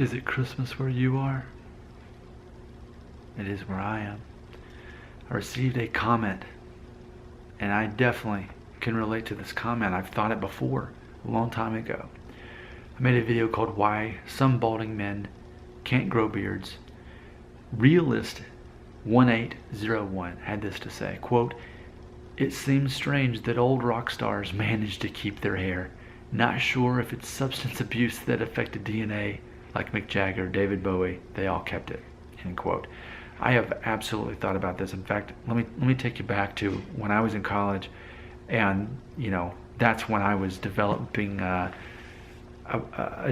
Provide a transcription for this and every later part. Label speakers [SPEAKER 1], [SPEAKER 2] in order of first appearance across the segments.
[SPEAKER 1] Is it Christmas where you are? It is where I am. I received a comment, and I definitely can relate to this comment. I've thought it before, a long time ago. I made a video called Why Some Balding Men Can't Grow Beards. Realist 1801 had this to say, quote, "It seems strange that old rock stars manage to keep their hair. Not sure if it's substance abuse that affected DNA, like Mick Jagger, David Bowie, they all kept it," end quote. I have absolutely thought about this. In fact, let me take you back to when I was in college, and that's when I was developing a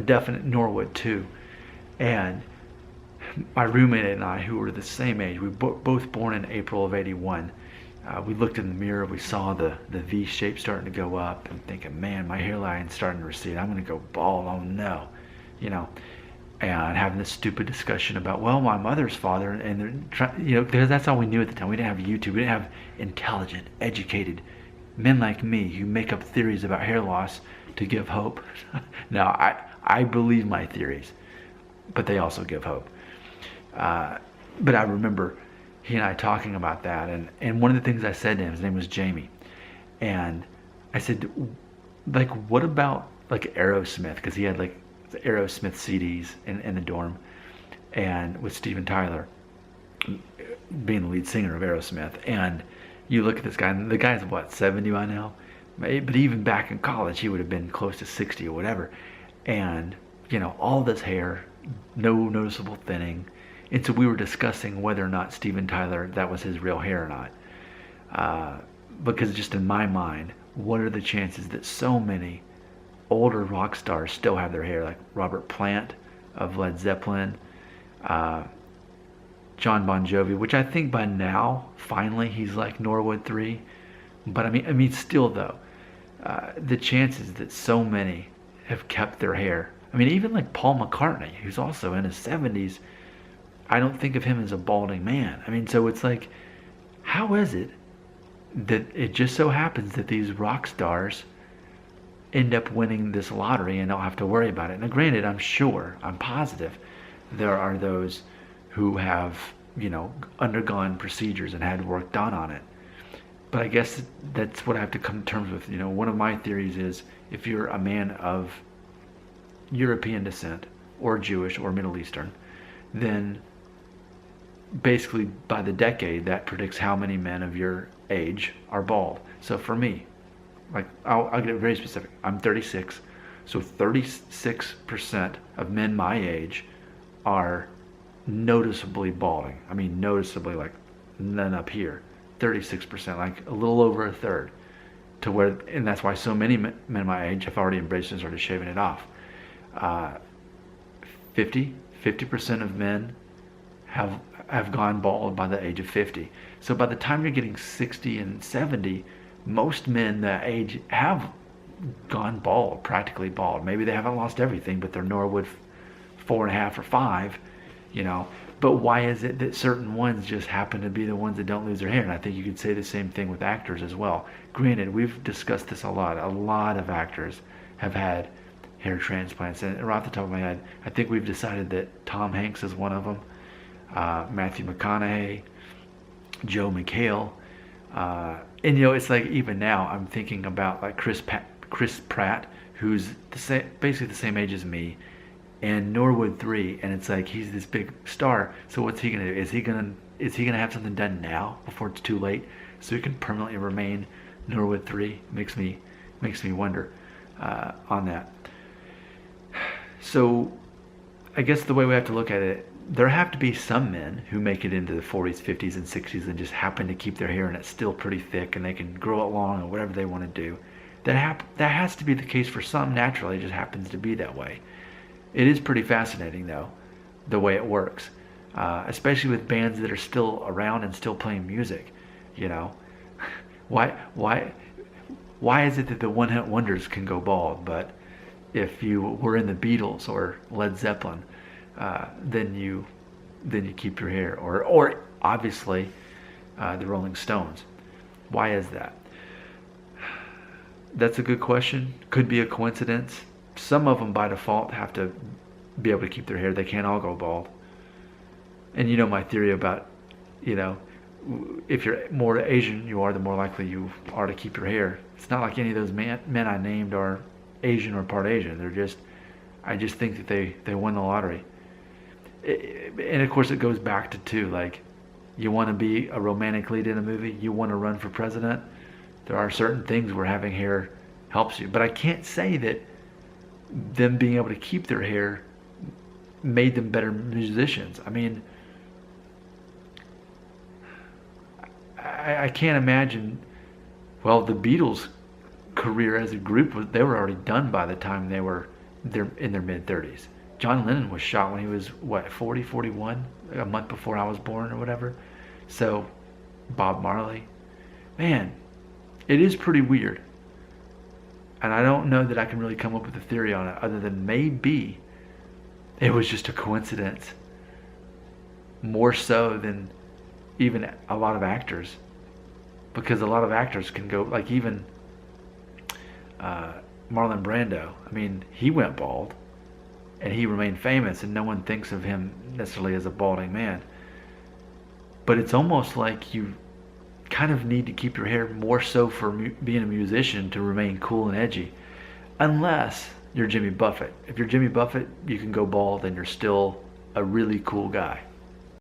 [SPEAKER 1] definite Norwood too. And my roommate and I, who were the same age, we were both born in April of '81. We looked in the mirror, we saw the V shape starting to go up, and thinking, man, my hairline's starting to recede. I'm going to go bald. Oh no, and having this stupid discussion about, well, my mother's father, and they're because that's all we knew at the time. We didn't have YouTube. We didn't have intelligent, educated men like me who make up theories about hair loss to give hope. Now, I believe my theories, but they also give hope. But I remember he and I talking about that, and one of the things I said to him, his name was Jamie, and I said, like, what about like Aerosmith? Because he had like the Aerosmith CDs in the dorm, and with Steven Tyler being the lead singer of Aerosmith. And you look at this guy, and the guy's what, 70 by now? But even back in college, he would have been close to 60 or whatever. And all this hair, no noticeable thinning. And so we were discussing whether or not Steven Tyler, that was his real hair or not. Because just in my mind, what are the chances that so many older rock stars still have their hair, like Robert Plant of Led Zeppelin, John Bon Jovi, which I think by now, finally, he's like Norwood 3. But I mean, still though, the chances that so many have kept their hair. I mean, even like Paul McCartney, who's also in his 70s, I don't think of him as a balding man. I mean, so it's like, how is it that it just so happens that these rock stars end up winning this lottery and don't have to worry about it? Now, granted, I'm positive there are those who have, undergone procedures and had work done on it. But I guess that's what I have to come to terms with. One of my theories is if you're a man of European descent or Jewish or Middle Eastern, then basically by the decade that predicts how many men of your age are bald. So for me, like I'll get very specific. I'm 36, so 36% of men my age are noticeably balding. I mean, noticeably, like none up here. 36%, like a little over a third, to where, and that's why so many men my age have already embraced and started shaving it off. 50% of men have gone bald by the age of 50. So by the time you're getting 60 and 70, most men that age have gone bald, practically bald. Maybe they haven't lost everything, but they're Norwood 4.5 or 5, But why is it that certain ones just happen to be the ones that don't lose their hair? And I think you could say the same thing with actors as well. Granted, we've discussed this a lot. A lot of actors have had hair transplants. And right off the top of my head, I think we've decided that Tom Hanks is one of them. Matthew McConaughey, Joe McHale. And it's like even now I'm thinking about like Chris Pratt, who's basically the same age as me, and Norwood 3, and it's like he's this big star. So what's he gonna do? Is he gonna have something done now before it's too late, so he can permanently remain Norwood 3? Makes me wonder on that. So I guess the way we have to look at it, there have to be some men who make it into the 40s, 50s, and 60s and just happen to keep their hair and it's still pretty thick and they can grow it long or whatever they want to do. That has to be the case for some. Naturally, it just happens to be that way. It is pretty fascinating, though, the way it works, especially with bands that are still around and still playing music. Why is it that the one-hit wonders can go bald, but if you were in the Beatles or Led Zeppelin, then you keep your hair, or obviously the Rolling Stones? Why is that? That's a good question. Could be a coincidence. Some of them by default have to be able to keep their hair. They can't all go bald. And you know my theory about, you know, if you're more Asian you are, the more likely you are to keep your hair. It's not like any of those men I named are Asian or part Asian. They're just, I just think that they won the lottery. And of course it goes back to too, like, you want to be a romantic lead in a movie, you want to run for president, there are certain things where having hair helps you. But I can't say that them being able to keep their hair made them better musicians. I mean, I can't imagine. Well, the Beatles' career as a group, they were already done by the time they were in their mid-30s. John Lennon was shot when he was, what, 40, 41? A month before I was born or whatever. So, Bob Marley. Man, it is pretty weird. And I don't know that I can really come up with a theory on it, other than maybe it was just a coincidence. More so than even a lot of actors. Because a lot of actors can go, like even Marlon Brando. I mean, he went bald. And he remained famous, and no one thinks of him necessarily as a balding man. But it's almost like you kind of need to keep your hair more so for being a musician to remain cool and edgy. Unless you're Jimmy Buffett. If you're Jimmy Buffett, you can go bald and you're still a really cool guy.